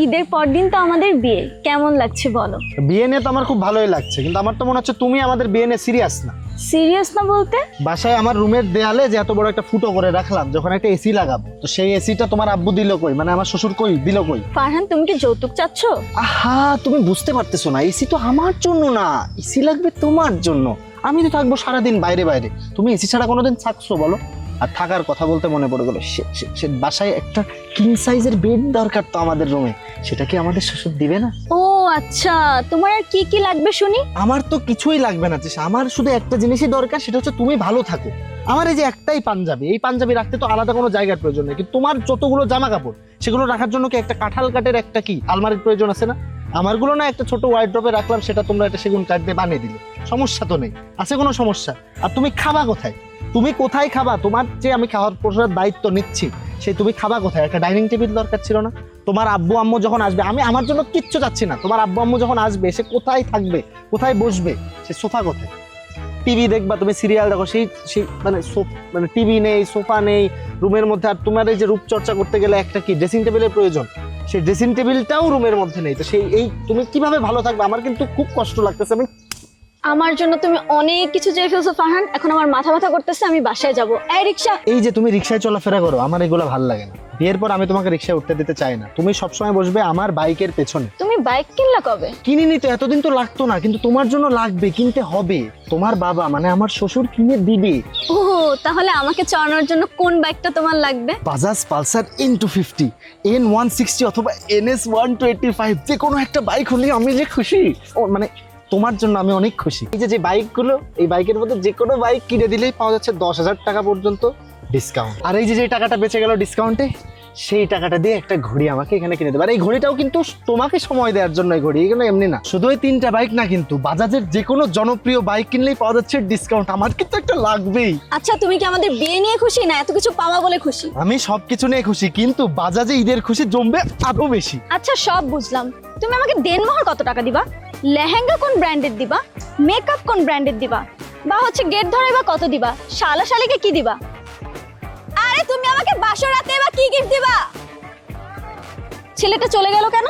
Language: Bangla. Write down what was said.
ঈদের পরদিন তো আমাদের বিয়ে, কেমন লাগছে বলো? বিয়ে নিয়ে তো আমার খুব ভালোই লাগছে, কিন্তু আমার তো মনে হচ্ছে তুমি আমাদের বিয়ে নিয়ে সিরিয়াস না। সিরিয়াস না বলতে? বাসায় আমার রুমের দেয়ালে যে এত বড় একটা ফুটো করে রাখলাম, যখন একটা এসি লাগাবো, তো সেই এসিটা তোমার আব্বু দিল কই, মানে আমার শ্বশুর কই দিল কই? ফারহান, তুমি কি যৌতুক চাচ্ছ? আহা, তুমি বুঝতে পারতেছো না, এসি তো আমার জন্য না, এসি লাগবে তোমার জন্য। আমি তো থাকবো সারাদিন বাইরে বাইরে, তুমি এসি ছাড়া কোনোদিন থাকছো বলো? আর থাকার কথা বলতে মনে পড়ে গেলো, সে বাসায় একটা কিং সাইজের বেড দরকার তো আমাদের রুমে, সেটা কি আমাদের শ্বশুর দিবে না? ও আচ্ছা, তোমার আর কি কি লাগবে শুনি? আমার তো কিছুই লাগবে না, আমার শুধু একটা জিনিসই দরকার, সেটা হচ্ছে তুমি ভালো থাকো। আমার এই যে একটাই পাঞ্জাবি, এই পাঞ্জাবি রাখতে তো আলাদা কোনো জায়গার প্রয়োজন নেই, কিন্তু তোমার যতগুলো জামা কাপড় সেগুলো রাখার জন্য কি একটা কাঁঠাল কাঠের একটা কি আলমারির প্রয়োজন আছে না? আমারগুলো না একটা ছোট ওয়ার্ড্রপে রাখলাম, সেটা তোমরা একটা সেগুন কাঠ দিয়ে বানিয়ে দিলে, সমস্যা তো নেই, আছে কোনো সমস্যা? আর তুমি খাবা কোথায়? তুমি কোথায় খাবা? তোমার যে আমি খাওয়ার পোষার দায়িত্ব নিচ্ছি, সেই তুমি খাবা কোথায়? একটা ডাইনিং টেবিল দরকার ছিল না? তোমার আব্বু আম্মু যখন আসবে, আমি আমার জন্য কিচ্ছু চাচ্ছি না, তোমার আব্বু আম্মু যখন আসবে সে কোথায় থাকবে, কোথায় বসবে, সে সোফা কোথায়? টিভি দেখবা, তুমি সিরিয়াল দেখো, সেই সেই মানে টিভি নেই, সোফা নেই রুমের মধ্যে। আর তোমার এই যে রূপচর্চা করতে গেলে একটা কি ড্রেসিং টেবিলের প্রয়োজন, সেই ড্রেসিং টেবিলটাও রুমের মধ্যে নেই, তো সেই এই তুমি কিভাবে ভালো থাকবে? আমার কিন্তু খুব কষ্ট লাগতেছে। আমি আমার জন্য তুমি অনেক কিছু চেয়ে ফেলছো ফারহান, এখন আমার মাথা ব্যথা করতেছে, আমি বাসায় যাব। এই রিকশা! এই যে তুমি রিক্সায় চলাফেরা করো, আমার এগুলো ভালো লাগে না। বিয়ের পর আমি তোমাকে রিক্সায় উঠতে দিতে চাই না, তুমি সবসময় বসবে আমার বাইকের পেছনে। তুমি বাইক কিনলা কবে? কিনিনি তো, এতদিন তো লাগতো না, কিন্তু তোমার জন্য লাগবে, কিনতে হবে। তোমার বাবা মানে আমার শ্বশুর কিনে দিবে। ও, তাহলে আমাকে চড়ানোর জন্য কোন বাইকটা তোমার লাগবে? বাজাজ পালসার N250, N160 অথবা NS125, যে কোনো একটা বাইক হলে আমি যে খুশি। ও মানে তোমার জন্য আমি অনেক খুশি। এই যে বাইকগুলো, এই বাইকের মধ্যে যে কোনো বাইক কিনে দিলেই পাওয়া যাচ্ছে 10,000 টাকা পর্যন্ত ডিসকাউন্ট। আর এই যে টাকাটা বেঁচে গেল ডিসকাউন্টে, সেই টাকাটা দিয়ে একটা ঘড়ি আমাকে এখানে কিনে দেবে। আর এই ঘড়িটাও কিন্তু তোমাকে সময় দেওয়ার জন্য এই ঘড়ি, এগুলো এমনি না। শুধু এই 3টা বাইক না, কিন্তু বাজাজের যে কোনো জনপ্রিয় বাইক কিনলেই পাওয়া যাচ্ছে ডিসকাউন্ট। আমার কিন্তু একটা লাগবেই। আচ্ছা, তুমি কি আমাদের বিয়ে নিয়ে খুশি, না এত কিছু পাওয়া বলে খুশি? আমি সবকিছু নিয়ে খুশি, কিন্তু বাজাজে ঈদের খুশি জমবে আরো বেশি। আচ্ছা, সব বুঝলাম, তুমি আমাকে দেনমোহর কত টাকা দিবা? লেহেঙ্গা কোন ব্র্যান্ডের দিবা? মেকআপ কোন ব্র্যান্ডের দিবা? বা হচ্ছে গেট ধরে বা কত দিবা? শালা শালিকে কি দিবা? আরে তুমি আমাকে বাসর রাতে বা কি গিফট দিবা? ছেলেটা চলে গেল কেন?